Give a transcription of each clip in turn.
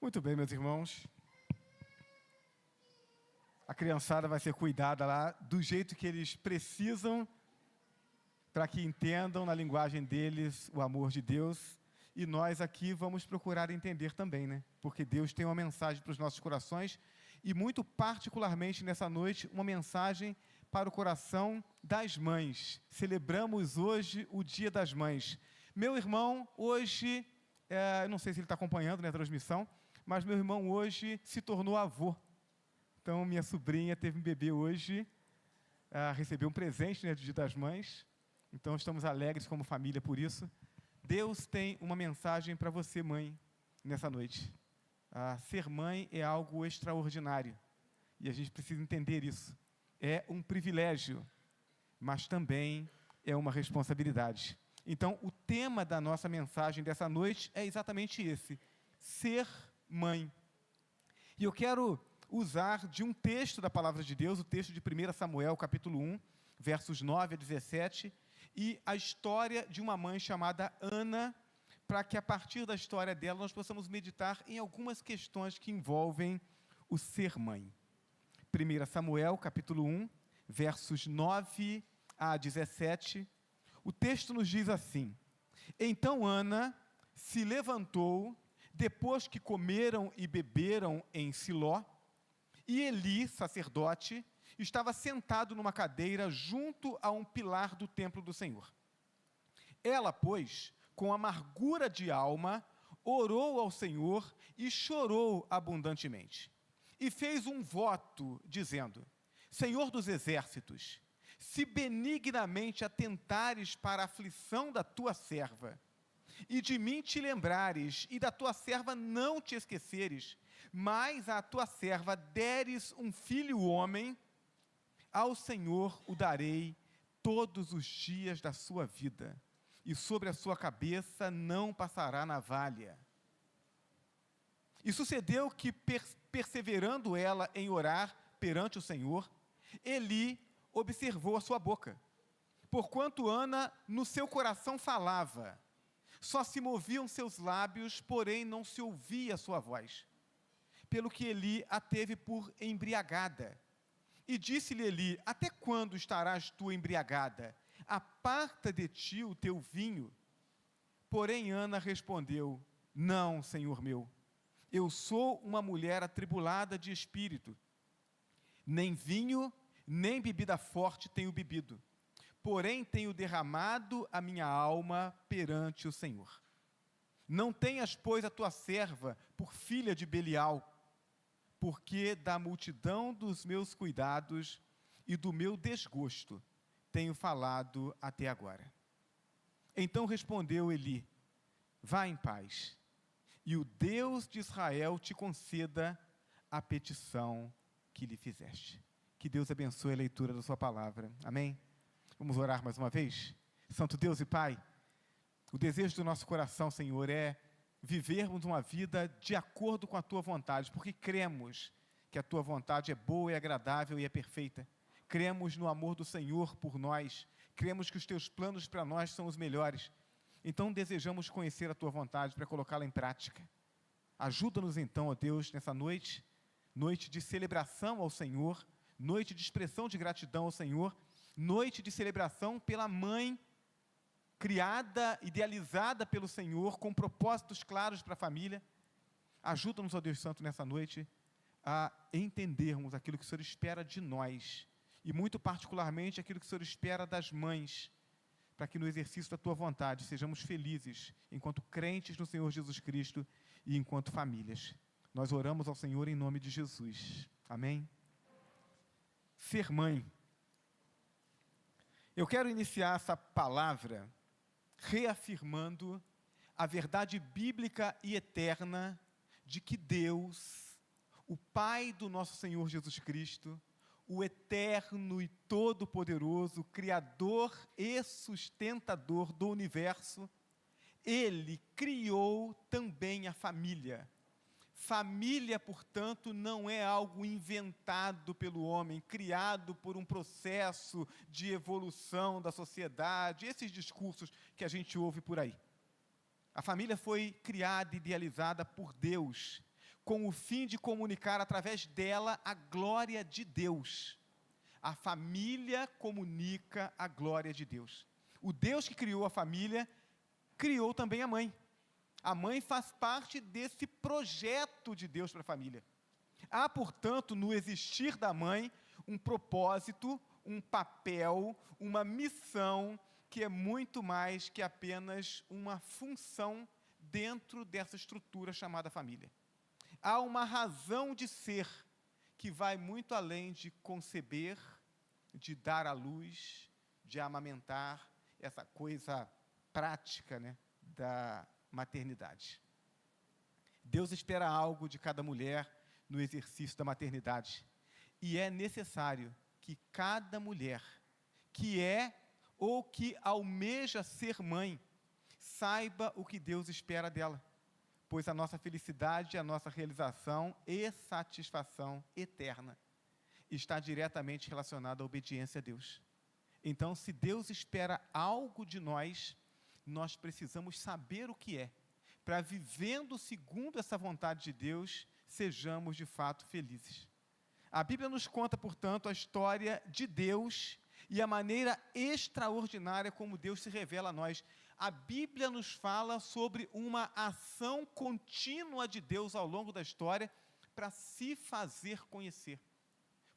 Muito bem, meus irmãos. A criançada vai ser cuidada lá do jeito que eles precisam para que entendam na linguagem deles o amor de Deus. E nós aqui vamos procurar entender também, né? Porque Deus tem uma mensagem para os nossos corações e muito particularmente nessa noite uma mensagem para o coração das mães. Celebramos hoje o Dia das Mães. Meu irmão hoje, eu não sei se ele está acompanhando, né, a transmissão, mas meu irmão hoje se tornou avô. Então, minha sobrinha teve um bebê hoje, recebeu um presente, né, do Dia das Mães. Então, estamos alegres como família por isso. Deus tem uma mensagem para você, mãe, nessa noite. Ser mãe é algo extraordinário. E a gente precisa entender isso. É um privilégio, mas também é uma responsabilidade. Então, o tema da nossa mensagem dessa noite é exatamente esse: ser mãe. E eu quero usar de um texto da Palavra de Deus, o texto de 1 Samuel, capítulo 1, versos 9 a 17, e a história de uma mãe chamada Ana, para que a partir da história dela nós possamos meditar em algumas questões que envolvem o ser mãe. 1 Samuel, capítulo 1, versos 9 a 17, o texto nos diz assim: Então Ana se levantou, depois que comeram e beberam em Siló, e Eli, sacerdote, estava sentado numa cadeira junto a um pilar do templo do Senhor. Ela, pois, com amargura de alma, orou ao Senhor e chorou abundantemente. E fez um voto, dizendo: Senhor dos exércitos, se benignamente atentares para a aflição da tua serva, e de mim te lembrares, e da tua serva não te esqueceres, mas à tua serva deres um filho homem, ao Senhor o darei todos os dias da sua vida, e sobre a sua cabeça não passará navalha. E sucedeu que, perseverando ela em orar perante o Senhor, Eli observou a sua boca, porquanto Ana no seu coração falava, só se moviam seus lábios, porém não se ouvia a sua voz. Pelo que Eli a teve por embriagada. E disse-lhe Eli: Até quando estarás tu embriagada? Aparta de ti o teu vinho. Porém Ana respondeu: Não, Senhor meu, eu sou uma mulher atribulada de espírito. Nem vinho, nem bebida forte tenho bebido. Porém tenho derramado a minha alma perante o Senhor. Não tenhas, pois, a tua serva por filha de Belial, porque da multidão dos meus cuidados e do meu desgosto tenho falado até agora. Então respondeu Eli: Vá em paz, e o Deus de Israel te conceda a petição que lhe fizeste. Que Deus abençoe a leitura da sua palavra. Amém? Vamos orar mais uma vez? Santo Deus e Pai, o desejo do nosso coração, Senhor, é vivermos uma vida de acordo com a Tua vontade, porque cremos que a Tua vontade é boa, é agradável e é perfeita. Cremos no amor do Senhor por nós, cremos que os Teus planos para nós são os melhores. Então desejamos conhecer a Tua vontade para colocá-la em prática. Ajuda-nos então, ó Deus, nessa noite, noite de celebração ao Senhor, noite de expressão de gratidão ao Senhor, noite de celebração pela mãe criada, idealizada pelo Senhor, com propósitos claros para a família. Ajuda-nos, ó Deus Santo, nessa noite, a entendermos aquilo que o Senhor espera de nós, e muito particularmente aquilo que o Senhor espera das mães, para que no exercício da Tua vontade sejamos felizes, enquanto crentes no Senhor Jesus Cristo e enquanto famílias. Nós oramos ao Senhor em nome de Jesus. Amém? Ser mãe. Eu quero iniciar essa palavra reafirmando a verdade bíblica e eterna de que Deus, o Pai do nosso Senhor Jesus Cristo, o eterno e todo-poderoso, Criador e sustentador do universo, Ele criou também a família. Família, portanto, não é algo inventado pelo homem, criado por um processo de evolução da sociedade, esses discursos que a gente ouve por aí. A família foi criada e idealizada por Deus, com o fim de comunicar através dela a glória de Deus. A família comunica a glória de Deus. O Deus que criou a família, criou também a mãe. A mãe faz parte desse projeto de Deus para a família. Há, portanto, no existir da mãe, um propósito, um papel, uma missão, que é muito mais que apenas uma função dentro dessa estrutura chamada família. Há uma razão de ser que vai muito além de conceber, de dar à luz, de amamentar, essa coisa prática, né, da maternidade. Deus espera algo de cada mulher no exercício da maternidade. E é necessário que cada mulher que é ou que almeja ser mãe saiba o que Deus espera dela, pois a nossa felicidade, a nossa realização e satisfação eterna está diretamente relacionada à obediência a Deus. Então, se Deus espera algo de nós, nós precisamos saber o que é, para, vivendo segundo essa vontade de Deus, sejamos de fato felizes. A Bíblia nos conta, portanto, a história de Deus e a maneira extraordinária como Deus se revela a nós. A Bíblia nos fala sobre uma ação contínua de Deus ao longo da história para se fazer conhecer.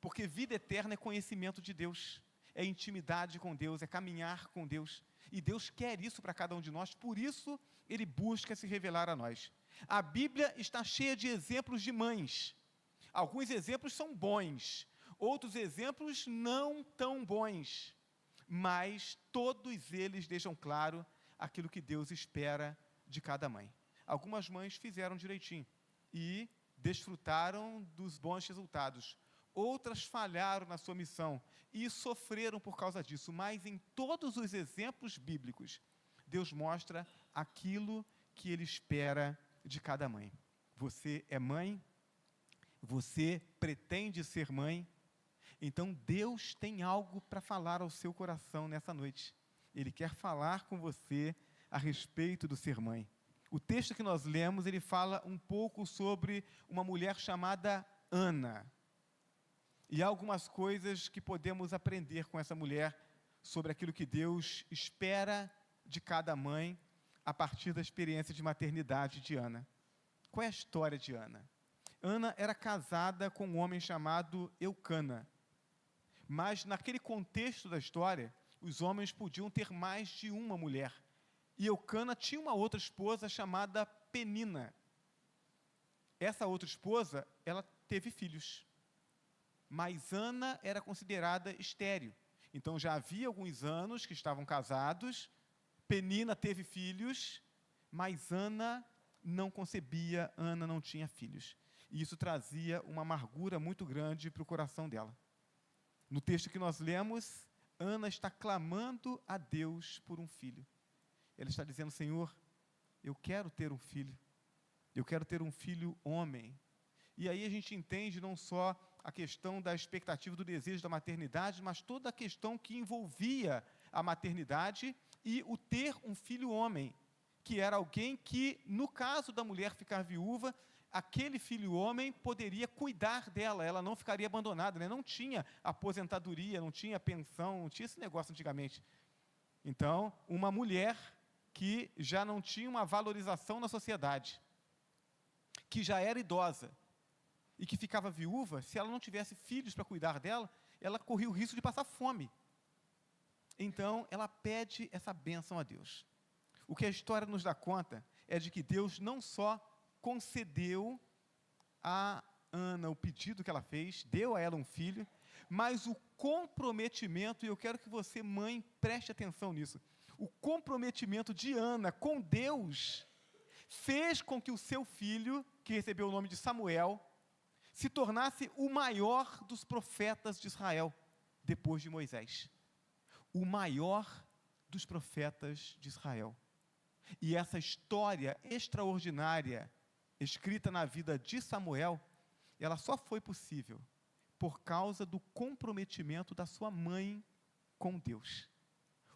Porque vida eterna é conhecimento de Deus, é intimidade com Deus, é caminhar com Deus. E Deus quer isso para cada um de nós, por isso Ele busca se revelar a nós. A Bíblia está cheia de exemplos de mães. Alguns exemplos são bons, outros exemplos não tão bons, mas todos eles deixam claro aquilo que Deus espera de cada mãe. Algumas mães fizeram direitinho e desfrutaram dos bons resultados. Outras falharam na sua missão e sofreram por causa disso, mas em todos os exemplos bíblicos, Deus mostra aquilo que Ele espera de cada mãe. Você é mãe? Você pretende ser mãe? Então Deus tem algo para falar ao seu coração nessa noite. Ele quer falar com você a respeito do ser mãe. O texto que nós lemos, ele fala um pouco sobre uma mulher chamada Ana. E há algumas coisas que podemos aprender com essa mulher sobre aquilo que Deus espera de cada mãe a partir da experiência de maternidade de Ana. Qual é a história de Ana? Ana era casada com um homem chamado Eucana. Mas naquele contexto da história, os homens podiam ter mais de uma mulher. E Eucana tinha uma outra esposa chamada Penina. Essa outra esposa, ela teve filhos. Mas Ana era considerada estéril. Então já havia alguns anos que estavam casados, Penina teve filhos, mas Ana não concebia, Ana não tinha filhos. E isso trazia uma amargura muito grande para o coração dela. No texto que nós lemos, Ana está clamando a Deus por um filho. Ela está dizendo: Senhor, eu quero ter um filho. Eu quero ter um filho homem. E aí a gente entende não só a questão da expectativa do desejo da maternidade, mas toda a questão que envolvia a maternidade e o ter um filho homem, que era alguém que, no caso da mulher ficar viúva, aquele filho homem poderia cuidar dela, ela não ficaria abandonada, né? Não tinha aposentadoria, não tinha pensão, não tinha esse negócio antigamente. Então, uma mulher que já não tinha uma valorização na sociedade, que já era idosa e que ficava viúva, se ela não tivesse filhos para cuidar dela, ela corria o risco de passar fome. Então, ela pede essa bênção a Deus. O que a história nos dá conta é de que Deus não só concedeu a Ana o pedido que ela fez, deu a ela um filho, mas o comprometimento, e eu quero que você, mãe, preste atenção nisso, o comprometimento de Ana com Deus fez com que o seu filho, que recebeu o nome de Samuel, se tornasse o maior dos profetas de Israel, depois de Moisés. O maior dos profetas de Israel. E essa história extraordinária, escrita na vida de Samuel, ela só foi possível por causa do comprometimento da sua mãe com Deus.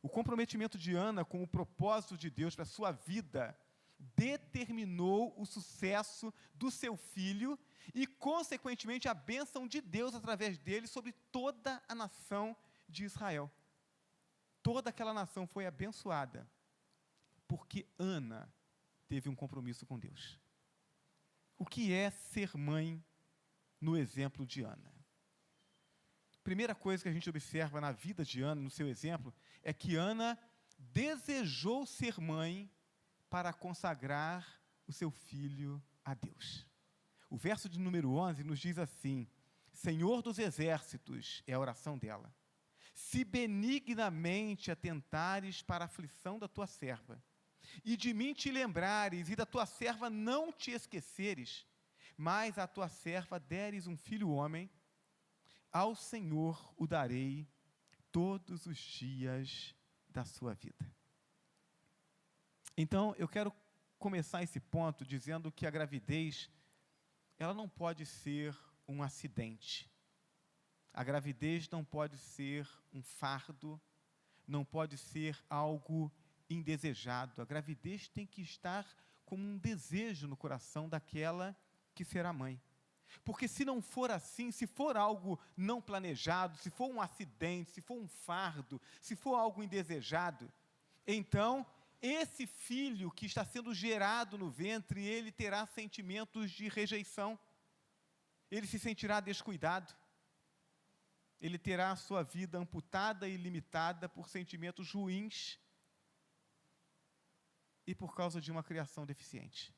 O comprometimento de Ana com o propósito de Deus para a sua vida determinou o sucesso do seu filho e, consequentemente, a bênção de Deus através dele sobre toda a nação de Israel. Toda aquela nação foi abençoada, porque Ana teve um compromisso com Deus. O que é ser mãe no exemplo de Ana? Primeira coisa que a gente observa na vida de Ana, no seu exemplo, é que Ana desejou ser mãe para consagrar o seu filho a Deus. O verso de número 11 nos diz assim: Senhor dos exércitos, é a oração dela, se benignamente atentares para a aflição da tua serva, e de mim te lembrares, e da tua serva não te esqueceres, mas à tua serva deres um filho homem, ao Senhor o darei todos os dias da sua vida. Então, eu quero começar esse ponto dizendo que a gravidez, ela não pode ser um acidente. A gravidez não pode ser um fardo, não pode ser algo indesejado. A gravidez tem que estar como um desejo no coração daquela que será mãe. Porque se não for assim, se for algo não planejado, se for um acidente, se for um fardo, se for algo indesejado, então esse filho que está sendo gerado no ventre, ele terá sentimentos de rejeição, ele se sentirá descuidado, ele terá a sua vida amputada e limitada por sentimentos ruins e por causa de uma criação deficiente.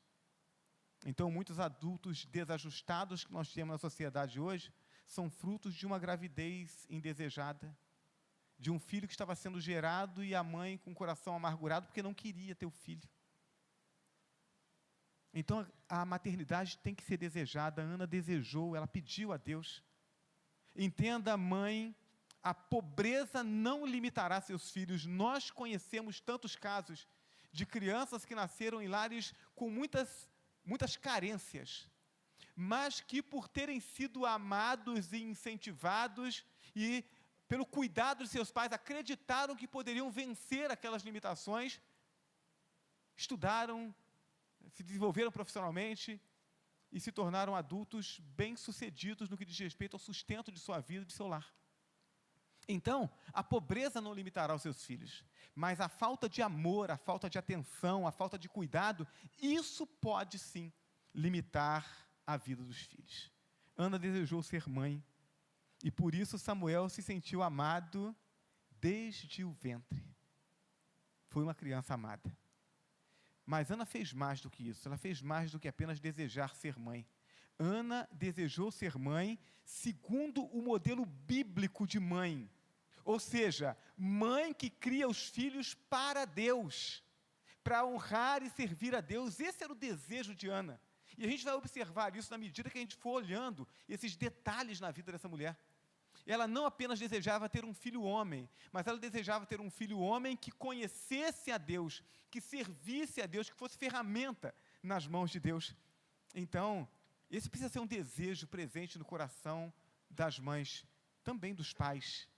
Então, muitos adultos desajustados que nós temos na sociedade hoje são frutos de uma gravidez indesejada, de um filho que estava sendo gerado e a mãe com o coração amargurado porque não queria ter o filho. Então, a maternidade tem que ser desejada. A Ana desejou, ela pediu a Deus. Entenda, mãe, a pobreza não limitará seus filhos. Nós conhecemos tantos casos de crianças que nasceram em lares com muitas carências, mas que por terem sido amados e incentivados e pelo cuidado de seus pais, acreditaram que poderiam vencer aquelas limitações, estudaram, se desenvolveram profissionalmente e se tornaram adultos bem-sucedidos no que diz respeito ao sustento de sua vida e de seu lar. Então, a pobreza não limitará os seus filhos, mas a falta de amor, a falta de atenção, a falta de cuidado, isso pode sim limitar a vida dos filhos. Ana desejou ser mãe, e por isso Samuel se sentiu amado desde o ventre. Foi uma criança amada. Mas Ana fez mais do que isso, ela fez mais do que apenas desejar ser mãe. Ana desejou ser mãe segundo o modelo bíblico de mãe, ou seja, mãe que cria os filhos para Deus, para honrar e servir a Deus. Esse era o desejo de Ana, e a gente vai observar isso na medida que a gente for olhando esses detalhes na vida dessa mulher. Ela não apenas desejava ter um filho homem, mas ela desejava ter um filho homem que conhecesse a Deus, que servisse a Deus, que fosse ferramenta nas mãos de Deus. Então, esse precisa ser um desejo presente no coração das mães, também dos pais.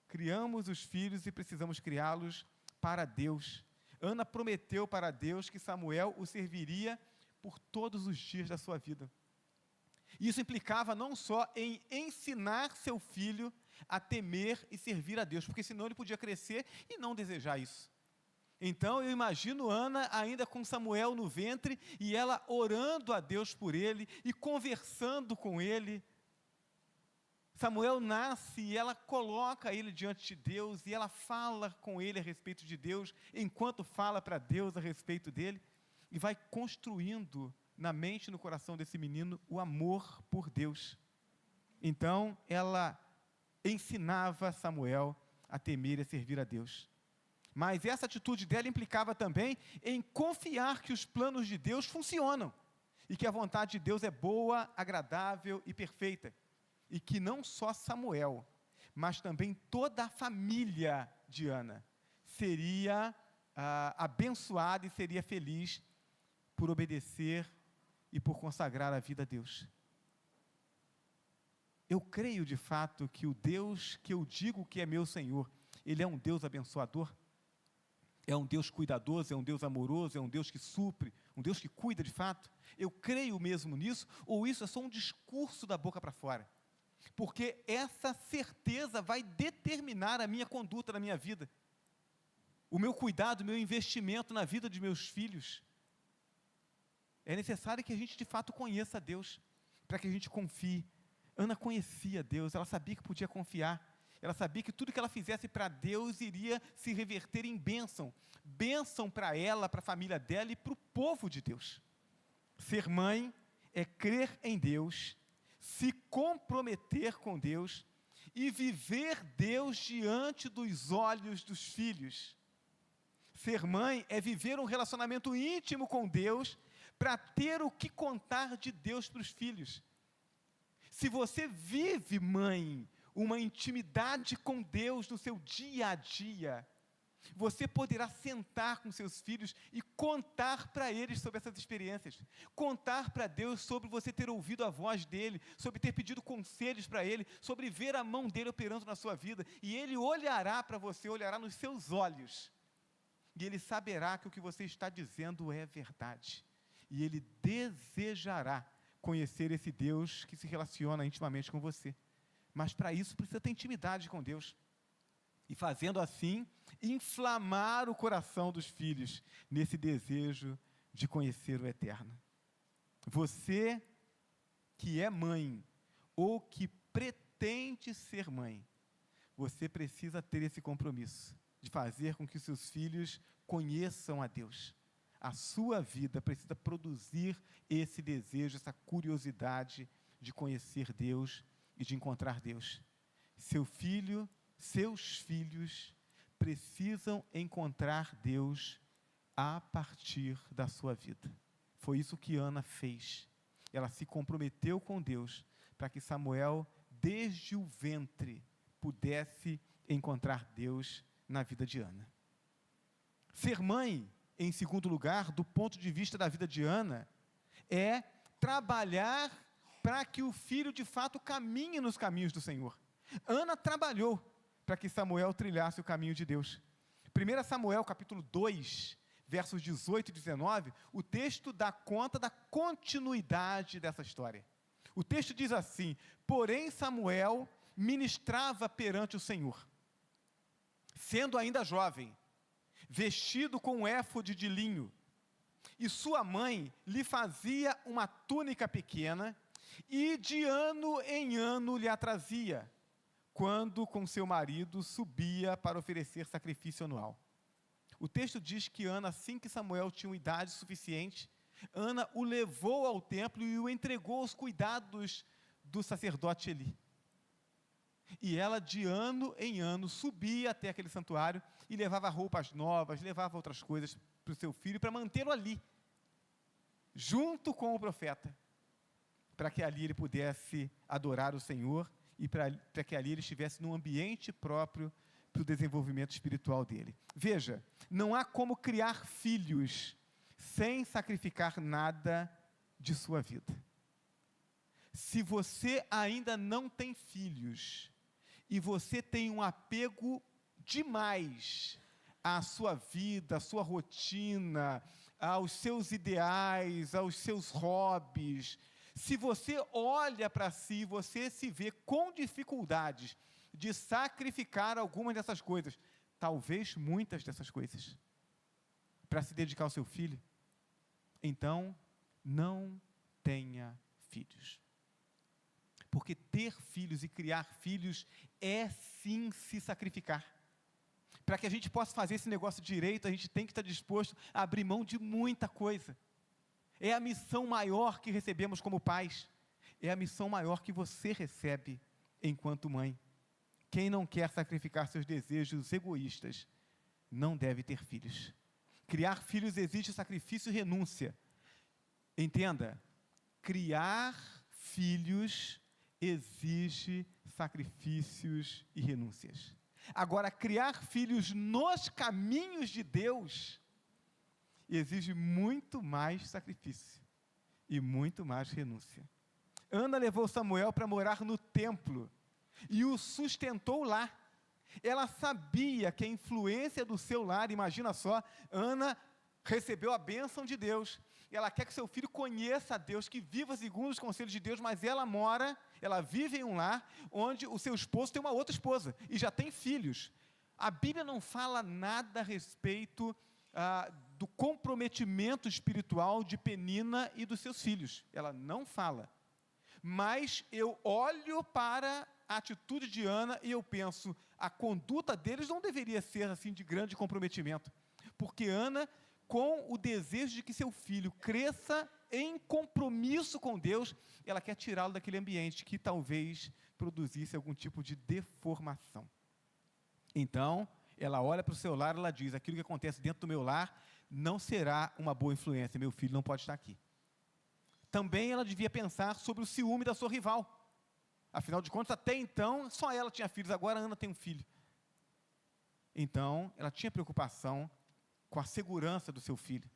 Criamos os filhos e precisamos criá-los para Deus. Ana prometeu para Deus que Samuel o serviria por todos os dias da sua vida. Isso implicava não só em ensinar seu filho a temer e servir a Deus, porque senão ele podia crescer e não desejar isso. Então, eu imagino Ana ainda com Samuel no ventre, e ela orando a Deus por ele, e conversando com ele. Samuel nasce, e ela coloca ele diante de Deus, e ela fala com ele a respeito de Deus, enquanto fala para Deus a respeito dele, e vai construindo na mente e no coração desse menino o amor por Deus. Então, ela ensinava Samuel a temer e a servir a Deus. Mas essa atitude dela implicava também em confiar que os planos de Deus funcionam, e que a vontade de Deus é boa, agradável e perfeita, e que não só Samuel, mas também toda a família de Ana seria abençoada e seria feliz por obedecer e por consagrar a vida a Deus. Eu creio de fato que o Deus que eu digo que é meu Senhor, Ele é um Deus abençoador. é um Deus cuidadoso, é um Deus amoroso, é um Deus que supre, um Deus que cuida de fato? Eu creio mesmo nisso, ou isso é só um discurso da boca para fora? Porque essa certeza vai determinar a minha conduta na minha vida, o meu cuidado, o meu investimento na vida de meus filhos. É necessário que a gente de fato conheça a Deus, para que a gente confie. Ana conhecia Deus, ela sabia que podia confiar, ela sabia que tudo que ela fizesse para Deus iria se reverter em bênção, bênção para ela, para a família dela e para o povo de Deus. Ser mãe é crer em Deus, se comprometer com Deus e viver Deus diante dos olhos dos filhos. Ser mãe é viver um relacionamento íntimo com Deus para ter o que contar de Deus para os filhos. Se você vive, mãe, uma intimidade com Deus no seu dia a dia, você poderá sentar com seus filhos e contar para eles sobre essas experiências, contar para Deus sobre você ter ouvido a voz dEle, sobre ter pedido conselhos para Ele, sobre ver a mão dEle operando na sua vida, e Ele olhará para você, olhará nos seus olhos, e Ele saberá que o que você está dizendo é verdade, e Ele desejará conhecer esse Deus que se relaciona intimamente com você. Mas para isso precisa ter intimidade com Deus. E fazendo assim, inflamar o coração dos filhos nesse desejo de conhecer o Eterno. Você que é mãe, ou que pretende ser mãe, você precisa ter esse compromisso de fazer com que seus filhos conheçam a Deus. A sua vida precisa produzir esse desejo, essa curiosidade de conhecer Deus e de encontrar Deus. Seus filhos precisam encontrar Deus a partir da sua vida. Foi isso que Ana fez. Ela se comprometeu com Deus para que Samuel, desde o ventre, pudesse encontrar Deus na vida de Ana. Ser mãe, em segundo lugar, do ponto de vista da vida de Ana, é trabalhar para que o filho de fato caminhe nos caminhos do Senhor. Ana trabalhou para que Samuel trilhasse o caminho de Deus. 1 Samuel capítulo 2, versos 18 e 19, o texto dá conta da continuidade dessa história. O texto diz assim: porém Samuel ministrava perante o Senhor, sendo ainda jovem, vestido com um éfode de linho, e sua mãe lhe fazia uma túnica pequena, e de ano em ano lhe a trazia, quando com seu marido subia para oferecer sacrifício anual. O texto diz que Ana, assim que Samuel tinha uma idade suficiente, Ana o levou ao templo e o entregou aos cuidados do sacerdote Eli. E ela, de ano em ano, subia até aquele santuário e levava roupas novas, levava outras coisas para o seu filho, para mantê-lo ali, junto com o profeta, para que ali ele pudesse adorar o Senhor e para que ali ele estivesse num ambiente próprio para o desenvolvimento espiritual dele. Veja, não há como criar filhos sem sacrificar nada de sua vida. Se você ainda não tem filhos e você tem um apego demais à sua vida, à sua rotina, aos seus ideais, aos seus hobbies, se você olha para si, você se vê com dificuldades de sacrificar algumas dessas coisas, talvez muitas dessas coisas, para se dedicar ao seu filho, então não tenha filhos. Porque ter filhos e criar filhos é sim se sacrificar. Para que a gente possa fazer esse negócio direito, a gente tem que estar disposto a abrir mão de muita coisa. É a missão maior que recebemos como pais. É a missão maior que você recebe enquanto mãe. Quem não quer sacrificar seus desejos egoístas, não deve ter filhos. Criar filhos exige sacrifício e renúncia. Entenda, criar filhos exige sacrifícios e renúncias. Agora, criar filhos nos caminhos de Deus exige muito mais sacrifício e muito mais renúncia. Ana levou Samuel para morar no templo e o sustentou lá. Ela sabia que a influência do seu lar, imagina só, Ana recebeu a bênção de Deus. Ela quer que seu filho conheça a Deus, que viva segundo os conselhos de Deus, mas ela vive em um lar onde o seu esposo tem uma outra esposa e já tem filhos. A Bíblia não fala nada a respeito do comprometimento espiritual de Penina e dos seus filhos. Ela não fala. Mas eu olho para a atitude de Ana e eu penso, a conduta deles não deveria ser assim de grande comprometimento. Porque Ana, com o desejo de que seu filho cresça em compromisso com Deus, ela quer tirá-lo daquele ambiente que talvez produzisse algum tipo de deformação. Então, ela olha para o seu lar e ela diz, aquilo que acontece dentro do meu lar não será uma boa influência, meu filho não pode estar aqui. Também ela devia pensar sobre o ciúme da sua rival. Afinal de contas, até então, só ela tinha filhos, agora a Ana tem um filho. Então, ela tinha preocupação com a segurança do seu filho.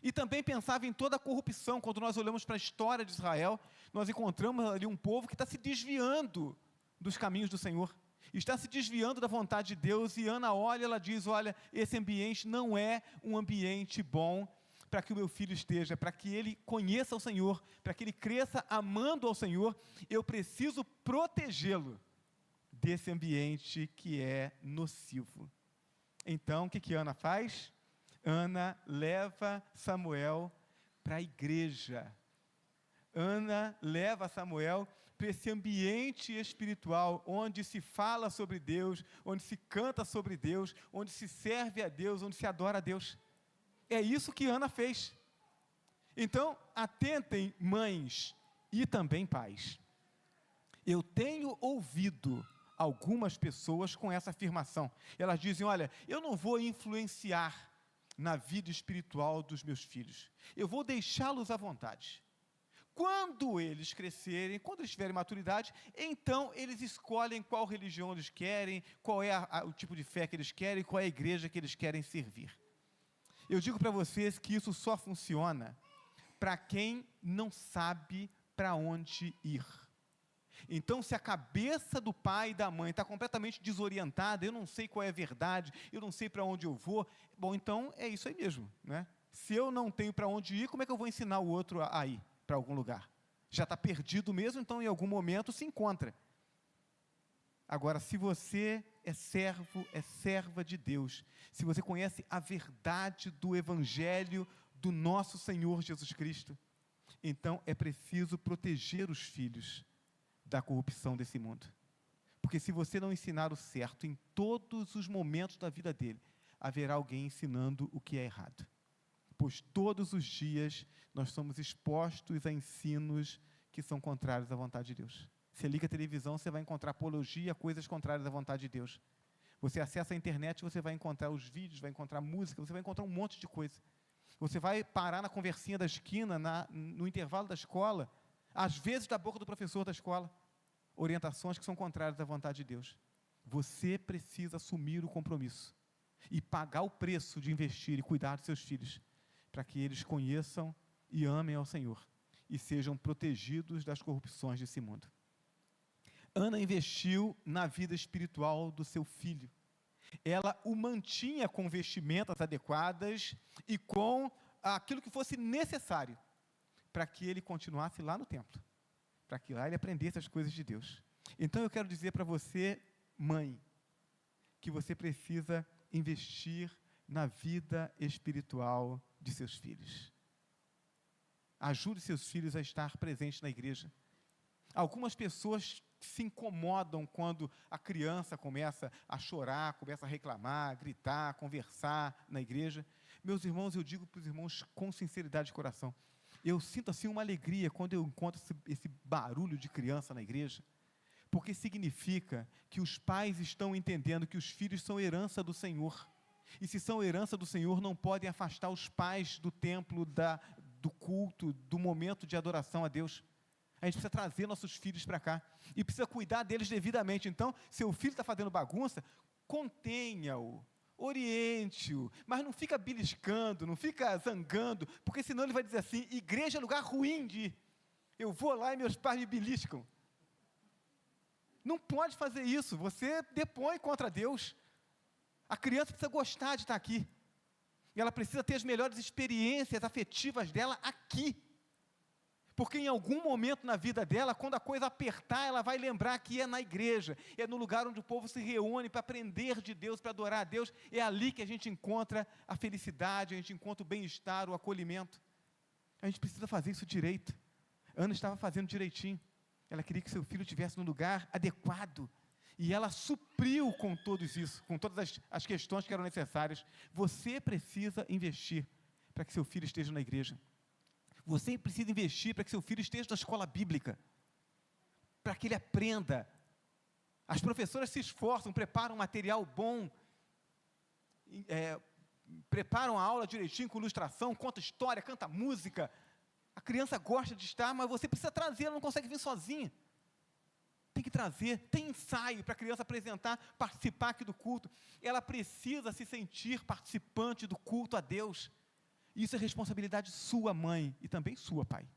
E também pensava em toda a corrupção. Quando nós olhamos para a história de Israel, nós encontramos ali um povo que está se desviando dos caminhos do Senhor, está se desviando da vontade de Deus, e Ana olha, ela diz, olha, esse ambiente não é um ambiente bom para que o meu filho esteja, para que ele conheça o Senhor, para que ele cresça amando ao Senhor, eu preciso protegê-lo desse ambiente que é nocivo. Então, o que Ana faz? Ana leva Samuel para a igreja. Ana leva Samuel para esse ambiente espiritual, onde se fala sobre Deus, onde se canta sobre Deus, onde se serve a Deus, onde se adora a Deus. É isso que Ana fez. Então, atentem, mães e também pais. Eu tenho ouvido algumas pessoas com essa afirmação. Elas dizem, olha, eu não vou influenciar na vida espiritual dos meus filhos. Eu vou deixá-los à vontade. Quando eles crescerem, quando eles tiverem maturidade, então eles escolhem qual religião eles querem, qual é o tipo de fé que eles querem, qual é a igreja que eles querem servir. Eu digo para vocês que isso só funciona para quem não sabe para onde ir. Então, se a cabeça do pai e da mãe está completamente desorientada, eu não sei qual é a verdade, eu não sei para onde eu vou, bom, então é isso aí mesmo, né? Se eu não tenho para onde ir, como é que eu vou ensinar o outro a ir para algum lugar? Já está perdido mesmo, então em algum momento se encontra. Agora, se você é servo, é serva de Deus, se você conhece a verdade do Evangelho do nosso Senhor Jesus Cristo, então é preciso proteger os filhos da corrupção desse mundo. Porque se você não ensinar o certo em todos os momentos da vida dele, haverá alguém ensinando o que é errado. Pois todos os dias nós somos expostos a ensinos que são contrários à vontade de Deus. Você liga a televisão, você vai encontrar apologia, coisas contrárias à vontade de Deus. Você acessa a internet, você vai encontrar os vídeos, vai encontrar música, você vai encontrar um monte de coisa. Você vai parar na conversinha da esquina, no intervalo da escola, às vezes da boca do professor da escola, orientações que são contrárias à vontade de Deus. Você precisa assumir o compromisso e pagar o preço de investir e cuidar dos seus filhos, para que eles conheçam e amem ao Senhor e sejam protegidos das corrupções desse mundo. Ana investiu na vida espiritual do seu filho. Ela o mantinha com vestimentas adequadas e com aquilo que fosse necessário para que ele continuasse lá no templo, para que lá ele aprendesse as coisas de Deus. Então eu quero dizer para você, mãe, que você precisa investir na vida espiritual de seus filhos. Ajude seus filhos a estar presentes na igreja. Algumas pessoas se incomodam quando a criança começa a chorar, começa a reclamar, a gritar, a conversar na igreja. Meus irmãos, eu digo para os irmãos com sinceridade de coração, eu sinto assim uma alegria quando eu encontro esse barulho de criança na igreja, porque significa que os pais estão entendendo que os filhos são herança do Senhor, e se são herança do Senhor, não podem afastar os pais do templo, do culto, do momento de adoração a Deus. A gente precisa trazer nossos filhos para cá, e precisa cuidar deles devidamente. Então, seu filho está fazendo bagunça, contenha-o, oriente-o, mas não fica beliscando, não fica zangando, porque senão ele vai dizer assim, igreja é lugar ruim de ir, eu vou lá e meus pais me beliscam. Não pode fazer isso, você depõe contra Deus. A criança precisa gostar de estar aqui. E ela precisa ter as melhores experiências afetivas dela aqui. Porque em algum momento na vida dela, quando a coisa apertar, ela vai lembrar que é na igreja, é no lugar onde o povo se reúne para aprender de Deus, para adorar a Deus. É ali que a gente encontra a felicidade, a gente encontra o bem-estar, o acolhimento. A gente precisa fazer isso direito. Ana estava fazendo direitinho. Ela queria que seu filho estivesse no lugar adequado. E ela supriu com todos isso, com todas as questões que eram necessárias. Você precisa investir para que seu filho esteja na igreja. Você precisa investir para que seu filho esteja na escola bíblica, para que ele aprenda. As professoras se esforçam, preparam material bom, preparam a aula direitinho, com ilustração, conta história, canta música. A criança gosta de estar, mas você precisa trazer, ela não consegue vir sozinha. Tem que trazer, tem ensaio para a criança apresentar, participar aqui do culto. Ela precisa se sentir participante do culto a Deus. Isso é responsabilidade sua, mãe, e também sua, pai.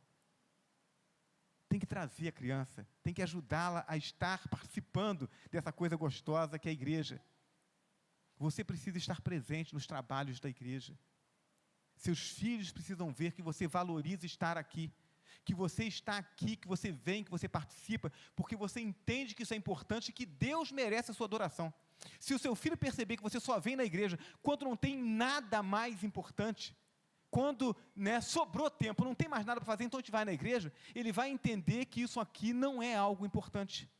Tem que trazer a criança, tem que ajudá-la a estar participando dessa coisa gostosa que é a igreja. Você precisa estar presente nos trabalhos da igreja. Seus filhos precisam ver que você valoriza estar aqui, que você está aqui, que você vem, que você participa, porque você entende que isso é importante e que Deus merece a sua adoração. Se o seu filho perceber que você só vem na igreja quando não tem nada mais importante, quando sobrou tempo, não tem mais nada para fazer, então a gente vai na igreja, ele vai entender que isso aqui não é algo importante.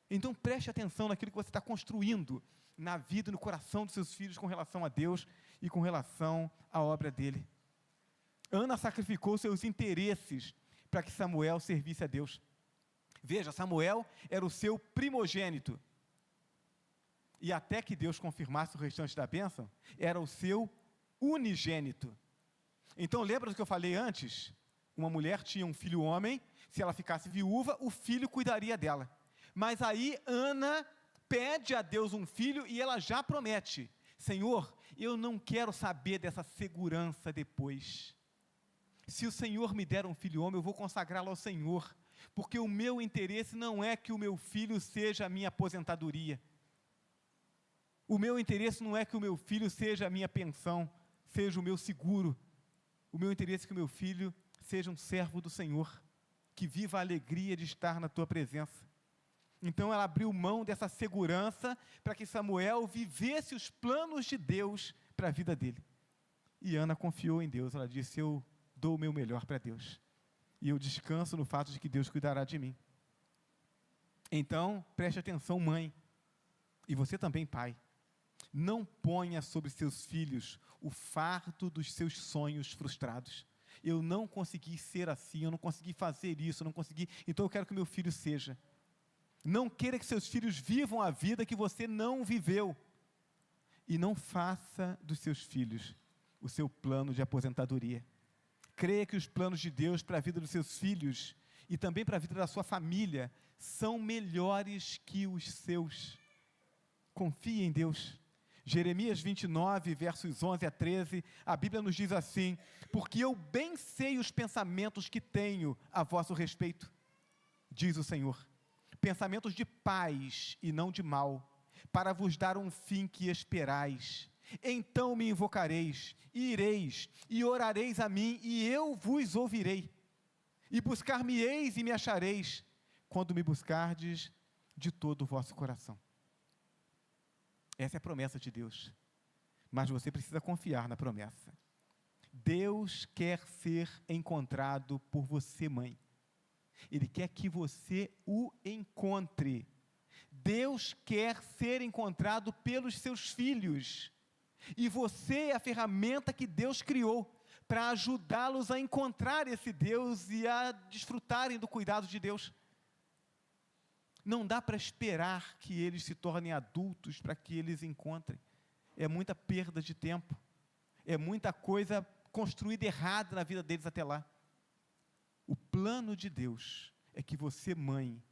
Então preste atenção naquilo que você está construindo na vida e no coração dos seus filhos com relação a Deus e com relação à obra dele. Ana sacrificou seus interesses para que Samuel servisse a Deus. Veja, Samuel era o seu primogênito. E até que Deus confirmasse o restante da bênção, era o seu unigênito. Então, lembra do que eu falei antes? Uma mulher tinha um filho homem, se ela ficasse viúva, o filho cuidaria dela. Mas aí, Ana pede a Deus um filho e ela já promete: Senhor, eu não quero saber dessa segurança depois. Se o Senhor me der um filho homem, eu vou consagrá-lo ao Senhor, porque o meu interesse não é que o meu filho seja a minha aposentadoria. O meu interesse não é que o meu filho seja a minha pensão, seja o meu seguro. O meu interesse é que o meu filho seja um servo do Senhor, que viva a alegria de estar na tua presença. Então ela abriu mão dessa segurança para que Samuel vivesse os planos de Deus para a vida dele. E Ana confiou em Deus, ela disse: eu dou o meu melhor para Deus, e eu descanso no fato de que Deus cuidará de mim. Então, preste atenção, mãe, e você também, pai. Não ponha sobre seus filhos o fardo dos seus sonhos frustrados. Eu não consegui ser assim, eu não consegui fazer isso, eu não consegui, então eu quero que meu filho seja. Não queira que seus filhos vivam a vida que você não viveu. E não faça dos seus filhos o seu plano de aposentadoria. Creia que os planos de Deus para a vida dos seus filhos e também para a vida da sua família são melhores que os seus. Confie em Deus. Jeremias 29, versos 11 a 13, a Bíblia nos diz assim: porque eu bem sei os pensamentos que tenho a vosso respeito, diz o Senhor, pensamentos de paz e não de mal, para vos dar um fim que esperais. Então me invocareis, e ireis, e orareis a mim, e eu vos ouvirei, e buscar-me-eis e me achareis, quando me buscardes de todo o vosso coração. Essa é a promessa de Deus, mas você precisa confiar na promessa. Deus quer ser encontrado por você, mãe. Ele quer que você o encontre. Deus quer ser encontrado pelos seus filhos, e você é a ferramenta que Deus criou para ajudá-los a encontrar esse Deus e a desfrutarem do cuidado de Deus. Não dá para esperar que eles se tornem adultos para que eles encontrem. É muita perda de tempo. É muita coisa construída errada na vida deles até lá. O plano de Deus é que você, mãe,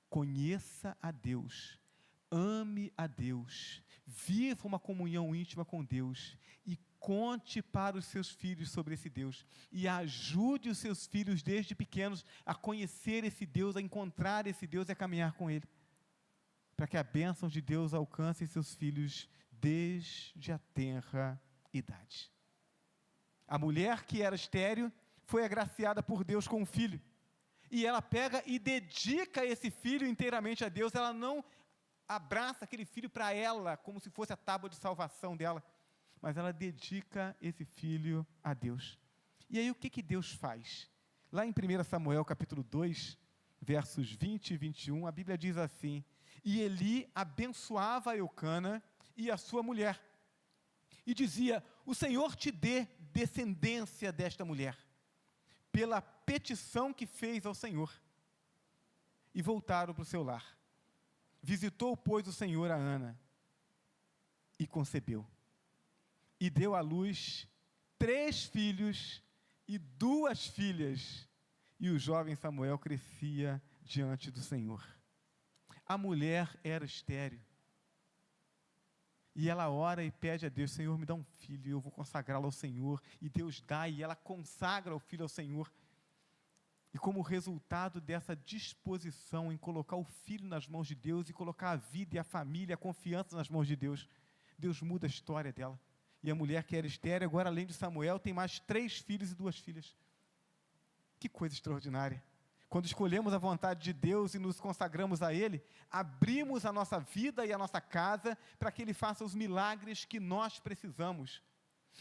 conheça a Deus, ame a Deus, viva uma comunhão íntima com Deus e conte para os seus filhos sobre esse Deus e ajude os seus filhos desde pequenos a conhecer esse Deus, a encontrar esse Deus e a caminhar com Ele. para que a bênção de Deus alcance seus filhos desde a tenra idade. A mulher que era estéril foi agraciada por Deus com um filho, e ela pega e dedica esse filho inteiramente a Deus. Ela não abraça aquele filho para ela, como se fosse a tábua de salvação dela, mas ela dedica esse filho a Deus. E aí o que Deus faz? Lá em 1 Samuel capítulo 2, versos 20 e 21, a Bíblia diz assim: e Eli abençoava a Eucana e a sua mulher, e dizia: o Senhor te dê descendência desta mulher, pela petição que fez ao Senhor. E voltaram para o seu lar. Visitou, pois, o Senhor a Ana, e concebeu, e deu à luz 3 filhos e 2 filhas, e o jovem Samuel crescia diante do Senhor. A mulher era estéril, e ela ora e pede a Deus: Senhor, me dá um filho, eu vou consagrá-lo ao Senhor. E Deus dá, e ela consagra o filho ao Senhor. E como resultado dessa disposição em colocar o filho nas mãos de Deus, e colocar a vida e a família, a confiança nas mãos de Deus, Deus muda a história dela. E a mulher que era estéril, agora além de Samuel, tem mais 3 filhos e 2 filhas. Que coisa extraordinária! Quando escolhemos a vontade de Deus e nos consagramos a Ele, abrimos a nossa vida e a nossa casa para que Ele faça os milagres que nós precisamos.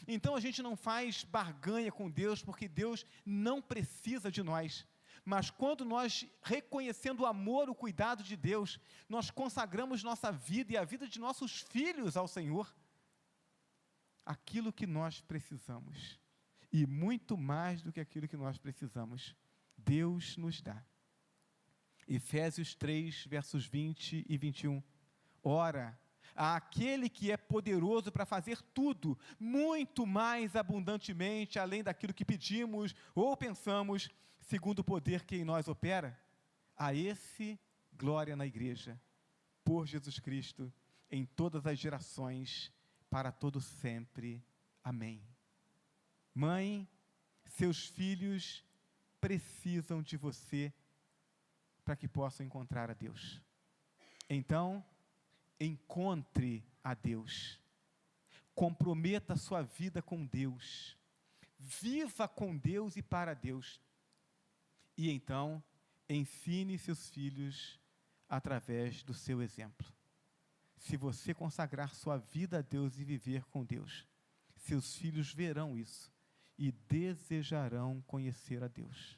Então a gente não faz barganha com Deus, porque Deus não precisa de nós. Mas quando nós, reconhecendo o amor, o cuidado de Deus, nós consagramos nossa vida e a vida de nossos filhos ao Senhor, aquilo que nós precisamos, e muito mais do que aquilo que nós precisamos, Deus nos dá. Efésios 3, versos 20 e 21. Ora, àquele que é poderoso para fazer tudo, muito mais abundantemente, além daquilo que pedimos ou pensamos, segundo o poder que em nós opera, a esse glória na igreja, por Jesus Cristo, em todas as gerações, para todo sempre. Amém. Mãe, seus filhos precisam de você para que possam encontrar a Deus. Então, encontre a Deus, comprometa a sua vida com Deus, viva com Deus e para Deus, e então, ensine seus filhos através do seu exemplo. Se você consagrar sua vida a Deus e viver com Deus, seus filhos verão isso e desejarão conhecer a Deus.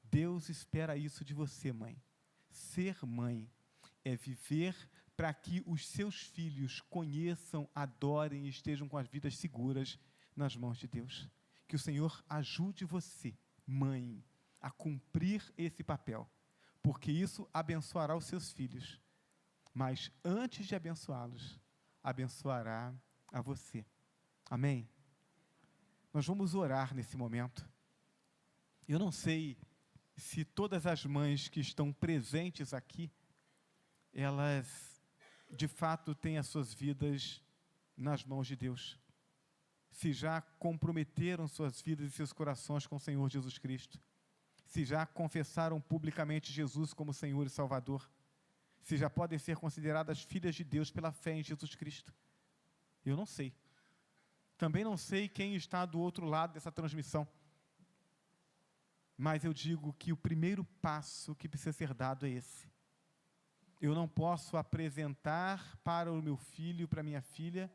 Deus espera isso de você, mãe. Ser mãe é viver para que os seus filhos conheçam, adorem e estejam com as vidas seguras nas mãos de Deus. Que o Senhor ajude você, mãe, a cumprir esse papel, porque isso abençoará os seus filhos, mas antes de abençoá-los, abençoará a você. Amém? Nós vamos orar nesse momento. Eu não sei se todas as mães que estão presentes aqui, elas de fato têm as suas vidas nas mãos de Deus, se já comprometeram suas vidas e seus corações com o Senhor Jesus Cristo, se já confessaram publicamente Jesus como Senhor e Salvador, se já podem ser consideradas filhas de Deus pela fé em Jesus Cristo. Eu não sei. Também não sei quem está do outro lado dessa transmissão. Mas eu digo que o primeiro passo que precisa ser dado é esse. Eu não posso apresentar para o meu filho, para a minha filha,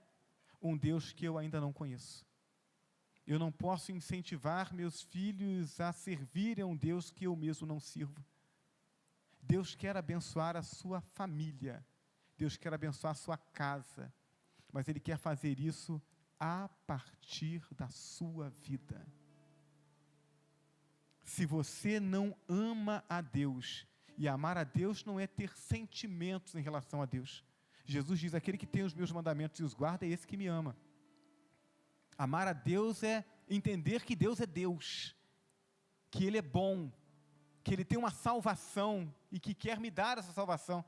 um Deus que eu ainda não conheço. Eu não posso incentivar meus filhos a servirem a um Deus que eu mesmo não sirvo. Deus quer abençoar a sua família. Deus quer abençoar a sua casa. Mas Ele quer fazer isso a partir da sua vida. Se você não ama a Deus, e amar a Deus não é ter sentimentos em relação a Deus. Jesus diz: aquele que tem os meus mandamentos e os guarda é esse que me ama. Amar a Deus é entender que Deus é Deus, que Ele é bom, que Ele tem uma salvação e que quer me dar essa salvação.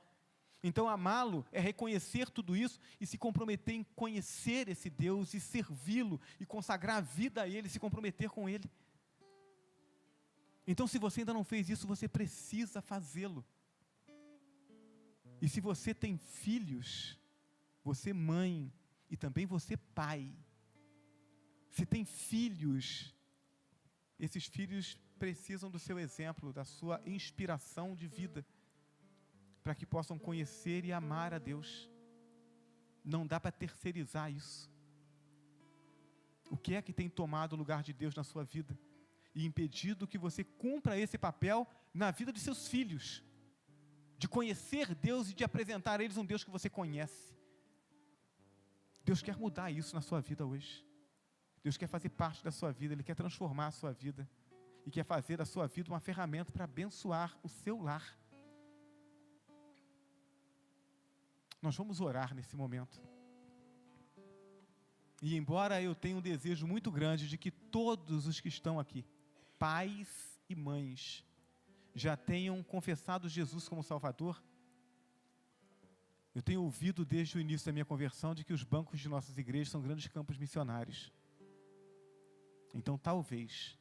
Então amá-lo é reconhecer tudo isso e se comprometer em conhecer esse Deus e servi-lo e consagrar a vida a Ele, se comprometer com Ele. Então, se você ainda não fez isso, você precisa fazê-lo. E se você tem filhos, você mãe e também você pai, se tem filhos, esses filhos precisam do seu exemplo, da sua inspiração de vida, para que possam conhecer e amar a Deus. Não dá para terceirizar isso. O que é que tem tomado o lugar de Deus na sua vida e impedido que você cumpra esse papel na vida de seus filhos, de conhecer Deus e de apresentar a eles um Deus que você conhece? Deus quer mudar isso na sua vida hoje. Deus quer fazer parte da sua vida, Ele quer transformar a sua vida e quer fazer da sua vida uma ferramenta para abençoar o seu lar. Nós vamos orar nesse momento. E embora eu tenha um desejo muito grande de que todos os que estão aqui, pais e mães, já tenham confessado Jesus como Salvador, eu tenho ouvido desde o início da minha conversão de que os bancos de nossas igrejas são grandes campos missionários. Então talvez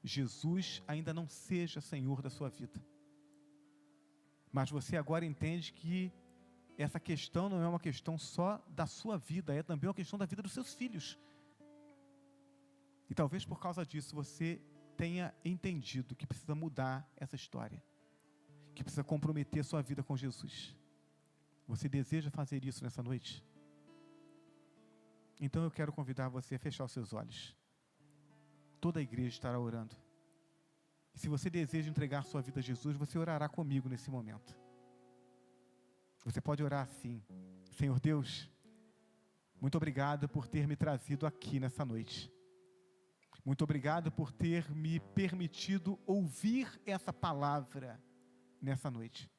Jesus ainda não seja Senhor da sua vida, mas você agora entende que essa questão não é uma questão só da sua vida, é também uma questão da vida dos seus filhos. E talvez por causa disso você tenha entendido que precisa mudar essa história, que precisa comprometer a sua vida com Jesus. Você deseja fazer isso nessa noite? Então eu quero convidar você a fechar os seus olhos. Toda a igreja estará orando. E se você deseja entregar sua vida a Jesus, você orará comigo nesse momento. Você pode orar assim: Senhor Deus, muito obrigado por ter me trazido aqui nessa noite. Muito obrigado por ter me permitido ouvir essa palavra nessa noite.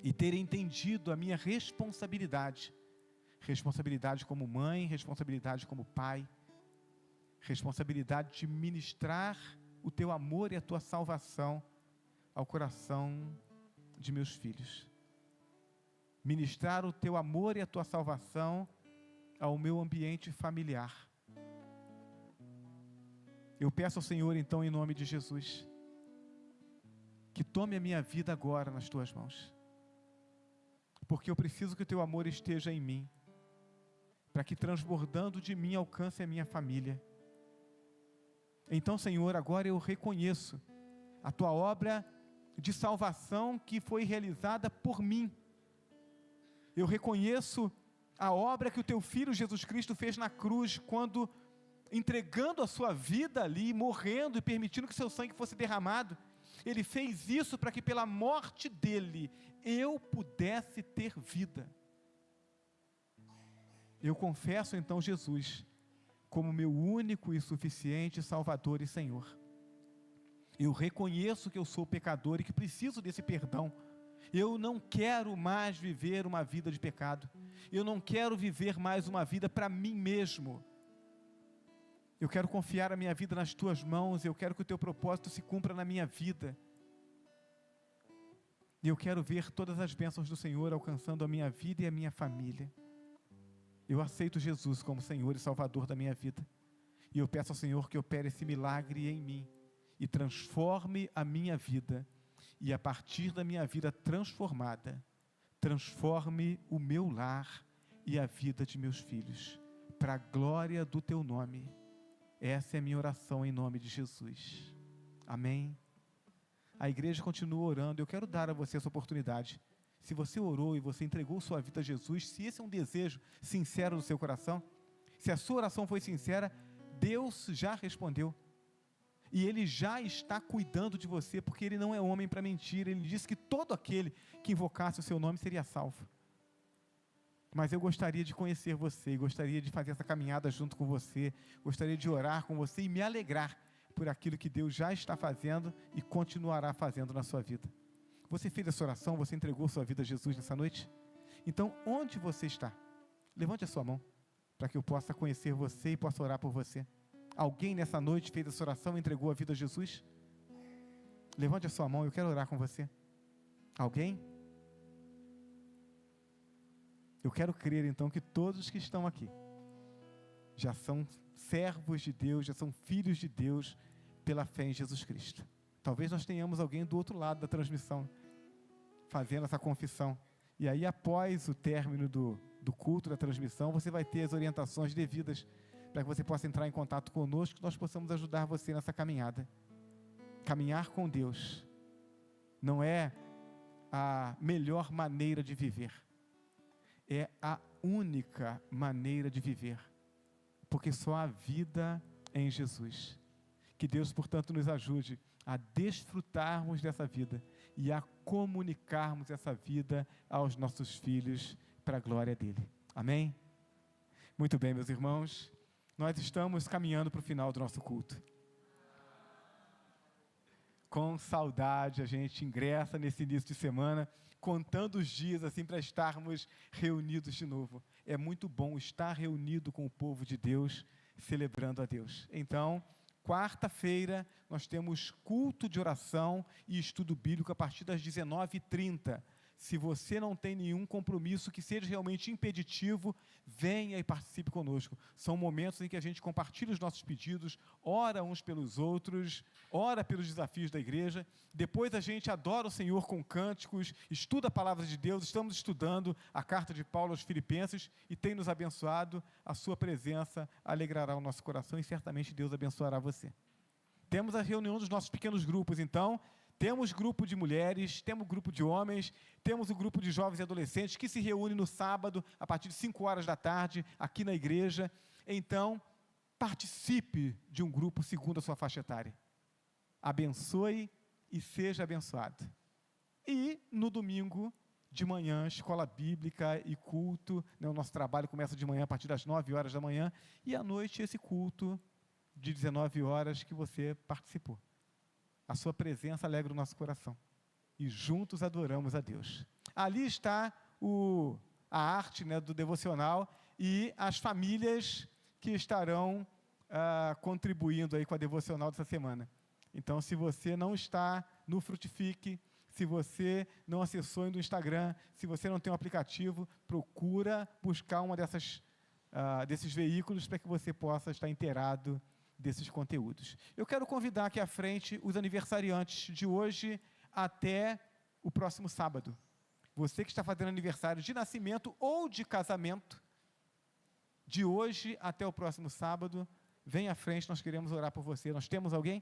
E ter entendido a minha responsabilidade. Responsabilidade como mãe, responsabilidade como pai. Responsabilidade de ministrar o teu amor e a tua salvação ao coração de meus filhos. Ministrar o teu amor e a tua salvação ao meu ambiente familiar. Eu peço ao Senhor, então, em nome de Jesus, que tome a minha vida agora nas tuas mãos, porque eu preciso que o teu amor esteja em mim, para que transbordando de mim alcance a minha família. Então, Senhor, agora eu reconheço a tua obra de salvação que foi realizada por mim. Eu reconheço a obra que o teu Filho Jesus Cristo fez na cruz, quando entregando a sua vida ali, morrendo e permitindo que seu sangue fosse derramado. Ele fez isso para que pela morte dele, eu pudesse ter vida. Eu confesso então Jesus como meu único e suficiente Salvador e Senhor. Eu reconheço que eu sou pecador e que preciso desse perdão. Eu não quero mais viver uma vida de pecado. Eu não quero viver mais uma vida para mim mesmo. Eu quero confiar a minha vida nas tuas mãos. Eu quero que o teu propósito se cumpra na minha vida. E eu quero ver todas as bênçãos do Senhor alcançando a minha vida e a minha família. Eu aceito Jesus como Senhor e Salvador da minha vida. E eu peço ao Senhor que opere esse milagre em mim e transforme a minha vida. E a partir da minha vida transformada, transforme o meu lar e a vida de meus filhos, para a glória do teu nome. Essa é a minha oração em nome de Jesus. Amém? A igreja continua orando. Eu quero dar a você essa oportunidade. Se você orou e você entregou sua vida a Jesus, se esse é um desejo sincero do seu coração, se a sua oração foi sincera, Deus já respondeu. E Ele já está cuidando de você, porque Ele não é homem para mentir. Ele disse que todo aquele que invocasse o seu nome seria salvo. Mas eu gostaria de conhecer você, gostaria de fazer essa caminhada junto com você, gostaria de orar com você e me alegrar por aquilo que Deus já está fazendo e continuará fazendo na sua vida. Você fez essa oração, você entregou sua vida a Jesus nessa noite? Então, onde você está? Levante a sua mão, para que eu possa conhecer você e possa orar por você. Alguém nessa noite fez essa oração e entregou a vida a Jesus? Levante a sua mão, eu quero orar com você. Alguém? Eu quero crer então que todos que estão aqui já são servos de Deus, já são filhos de Deus pela fé em Jesus Cristo. Talvez nós tenhamos alguém do outro lado da transmissão fazendo essa confissão. E aí, após o término do culto, da transmissão, você vai ter as orientações devidas para que você possa entrar em contato conosco, que nós possamos ajudar você nessa caminhada. Caminhar com Deus não é a melhor maneira de viver, é a única maneira de viver, porque só há vida em Jesus. Que Deus, portanto, nos ajude a desfrutarmos dessa vida e a comunicarmos essa vida aos nossos filhos para a glória dele. Amém? Muito bem, meus irmãos, nós estamos caminhando para o final do nosso culto. Com saudade, a gente ingressa nesse início de semana, contando os dias assim para estarmos reunidos de novo. É muito bom estar reunido com o povo de Deus, celebrando a Deus. Então, quarta-feira, nós temos culto de oração e estudo bíblico a partir das 19h30. Se você não tem nenhum compromisso que seja realmente impeditivo, venha e participe conosco. São momentos em que a gente compartilha os nossos pedidos, ora uns pelos outros, ora pelos desafios da igreja. Depois a gente adora o Senhor com cânticos, estuda a palavra de Deus. Estamos estudando a carta de Paulo aos Filipenses e tem nos abençoado. A sua presença alegrará o nosso coração e certamente Deus abençoará você. Temos a reunião dos nossos pequenos grupos, então. Temos grupo de mulheres, temos grupo de homens, temos o grupo de jovens e adolescentes que se reúne no sábado, a partir de 5 horas da tarde, aqui na igreja. Então, participe de um grupo segundo a sua faixa etária. Abençoe e seja abençoado. E, no domingo de manhã, escola bíblica e culto, né, o nosso trabalho começa de manhã, a partir das 9 horas da manhã, e à noite esse culto de 19 horas que você participou. A sua presença alegra o nosso coração. E juntos adoramos a Deus. Ali está a arte, né, do devocional e as famílias que estarão contribuindo aí com a devocional dessa semana. Então, se você não está no Frutifique, se você não acessou ainda o Instagram, se você não tem um aplicativo, procura buscar uma desses veículos para que você possa estar inteirado desses conteúdos. Eu quero convidar aqui à frente os aniversariantes de hoje até o próximo sábado. Você que está fazendo aniversário de nascimento ou de casamento, de hoje até o próximo sábado, vem à frente, nós queremos orar por você. Nós temos alguém?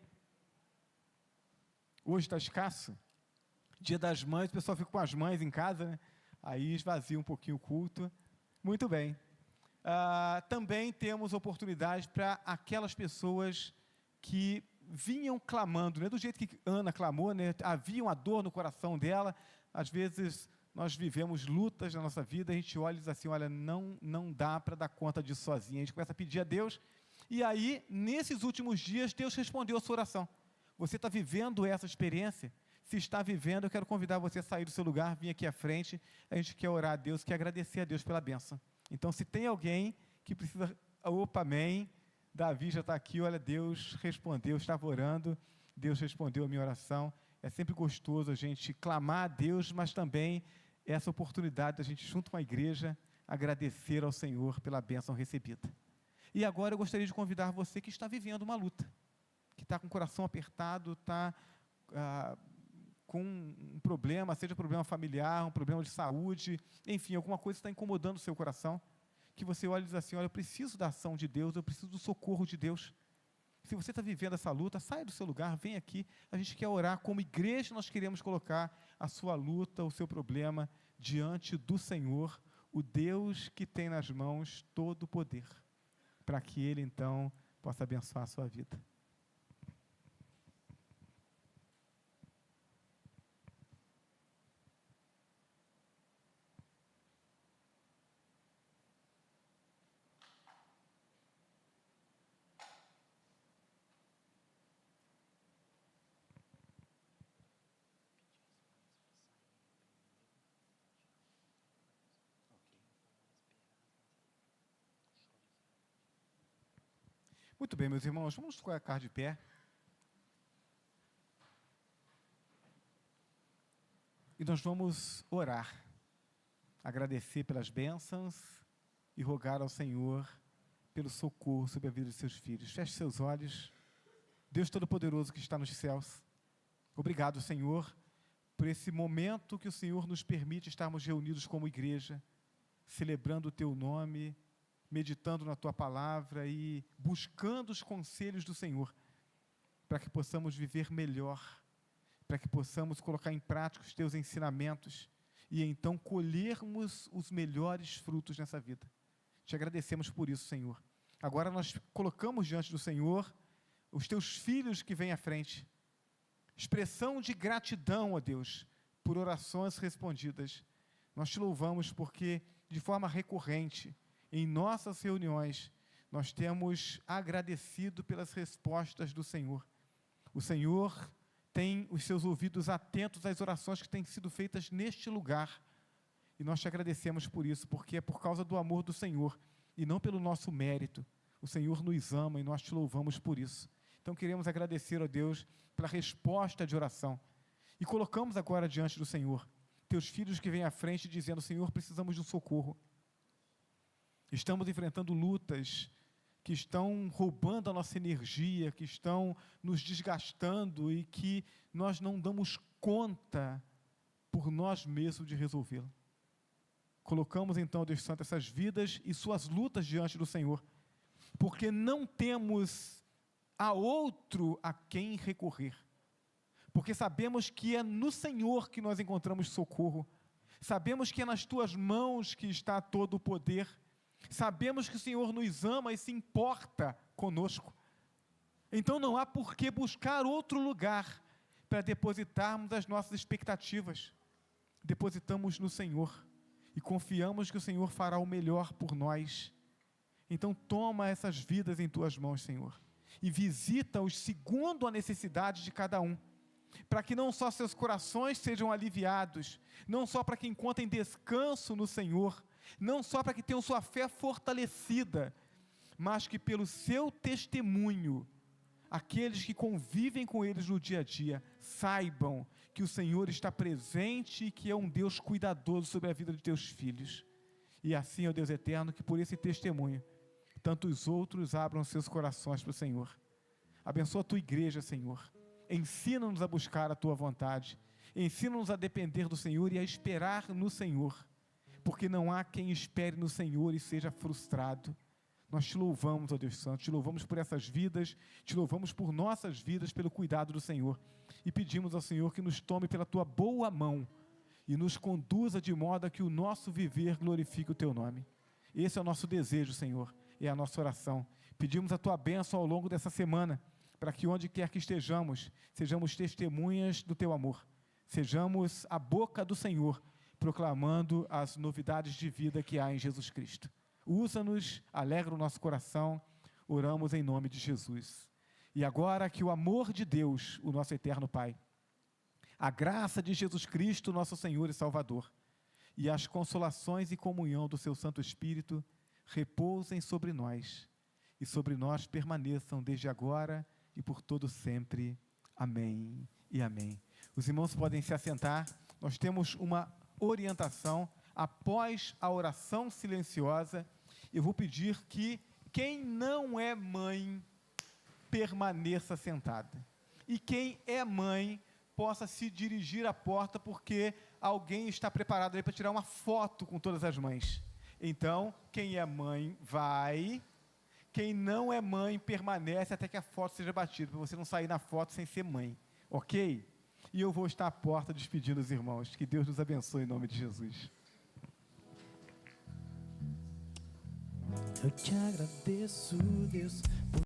Hoje está escasso? Dia das Mães, o pessoal fica com as mães em casa, né? Aí esvazia um pouquinho o culto. Muito bem. Também temos oportunidade para aquelas pessoas que vinham clamando, né, do jeito que Ana clamou, né, havia uma dor no coração dela. Às vezes nós vivemos lutas na nossa vida, a gente olha e diz assim, olha, não dá para dar conta disso sozinho. A gente começa a pedir a Deus, e aí, nesses últimos dias, Deus respondeu a sua oração. Você está vivendo essa experiência? Se está vivendo, eu quero convidar você a sair do seu lugar, vir aqui à frente. A gente quer orar a Deus, quer agradecer a Deus pela bênção. Então, se tem alguém que precisa, opa, amém, Davi já está aqui, olha, Deus respondeu, estava orando, Deus respondeu a minha oração. É sempre gostoso a gente clamar a Deus, mas também essa oportunidade da gente, junto com a igreja, agradecer ao Senhor pela bênção recebida. E agora eu gostaria de convidar você que está vivendo uma luta, que está com o coração apertado, está com um problema, seja um problema familiar, um problema de saúde, enfim, alguma coisa está incomodando o seu coração, que você olha e diz assim, olha, eu preciso da ação de Deus, eu preciso do socorro de Deus. Se você está vivendo essa luta, saia do seu lugar, vem aqui, a gente quer orar, como igreja nós queremos colocar a sua luta, o seu problema, diante do Senhor, o Deus que tem nas mãos todo o poder, para que Ele então possa abençoar a sua vida. Muito bem, meus irmãos, vamos colocar de pé. E nós vamos orar, agradecer pelas bênçãos e rogar ao Senhor pelo socorro sobre a vida de seus filhos. Feche seus olhos. Deus Todo-Poderoso que está nos céus, obrigado, Senhor, por esse momento que o Senhor nos permite estarmos reunidos como igreja, celebrando o Teu nome, meditando na Tua palavra e buscando os conselhos do Senhor, para que possamos viver melhor, para que possamos colocar em prática os Teus ensinamentos e então colhermos os melhores frutos nessa vida. Te agradecemos por isso, Senhor. Agora nós colocamos diante do Senhor os Teus filhos que vêm à frente, expressão de gratidão, ó Deus, por orações respondidas. Nós Te louvamos porque, de forma recorrente, em nossas reuniões, nós temos agradecido pelas respostas do Senhor. O Senhor tem os seus ouvidos atentos às orações que têm sido feitas neste lugar, e nós Te agradecemos por isso, porque é por causa do amor do Senhor, e não pelo nosso mérito. O Senhor nos ama e nós Te louvamos por isso. Então queremos agradecer a Deus pela resposta de oração, e colocamos agora diante do Senhor, Teus filhos que vêm à frente dizendo: Senhor, precisamos de um socorro, estamos enfrentando lutas que estão roubando a nossa energia, que estão nos desgastando e que nós não damos conta por nós mesmos de resolvê-lo. Colocamos então, Deus Santo, essas vidas e suas lutas diante do Senhor, porque não temos a outro a quem recorrer, porque sabemos que é no Senhor que nós encontramos socorro, sabemos que é nas Tuas mãos que está todo o poder, sabemos que o Senhor nos ama e se importa conosco, então não há por que buscar outro lugar para depositarmos as nossas expectativas. Depositamos no Senhor e confiamos que o Senhor fará o melhor por nós. Então toma essas vidas em Tuas mãos, Senhor, e visita-os segundo a necessidade de cada um, para que não só seus corações sejam aliviados, não só para que encontrem descanso no Senhor, não só para que tenham sua fé fortalecida, mas que pelo seu testemunho, aqueles que convivem com eles no dia a dia, saibam que o Senhor está presente e que é um Deus cuidadoso sobre a vida de Teus filhos. E assim, ó Deus eterno, que por esse testemunho, tantos outros abram seus corações para o Senhor. Abençoa a Tua igreja, Senhor. Ensina-nos a buscar a Tua vontade. Ensina-nos a depender do Senhor e a esperar no Senhor, porque não há quem espere no Senhor e seja frustrado. Nós Te louvamos, ó Deus Santo, Te louvamos por essas vidas, Te louvamos por nossas vidas, pelo cuidado do Senhor, e pedimos ao Senhor que nos tome pela Tua boa mão e nos conduza de modo a que o nosso viver glorifique o Teu nome. Esse é o nosso desejo, Senhor, é a nossa oração. Pedimos a Tua bênção ao longo dessa semana, para que onde quer que estejamos, sejamos testemunhas do Teu amor, sejamos a boca do Senhor, proclamando as novidades de vida que há em Jesus Cristo. Usa-nos, alegra o nosso coração, oramos em nome de Jesus. E agora que o amor de Deus, o nosso eterno Pai, a graça de Jesus Cristo, nosso Senhor e Salvador, e as consolações e comunhão do Seu Santo Espírito, repousem sobre nós, e sobre nós permaneçam desde agora e por todo sempre. Amém e amém. Os irmãos podem se assentar. Nós temos uma orientação após a oração silenciosa. Eu vou pedir que quem não é mãe permaneça sentada, e quem é mãe possa se dirigir à porta, porque alguém está preparado aí para tirar uma foto com todas as mães. Então, quem é mãe vai, quem não é mãe permanece até que a foto seja batida, para você não sair na foto sem ser mãe, ok? E eu vou estar à porta despedindo os irmãos. Que Deus nos abençoe em nome de Jesus. Eu te agradeço, Deus,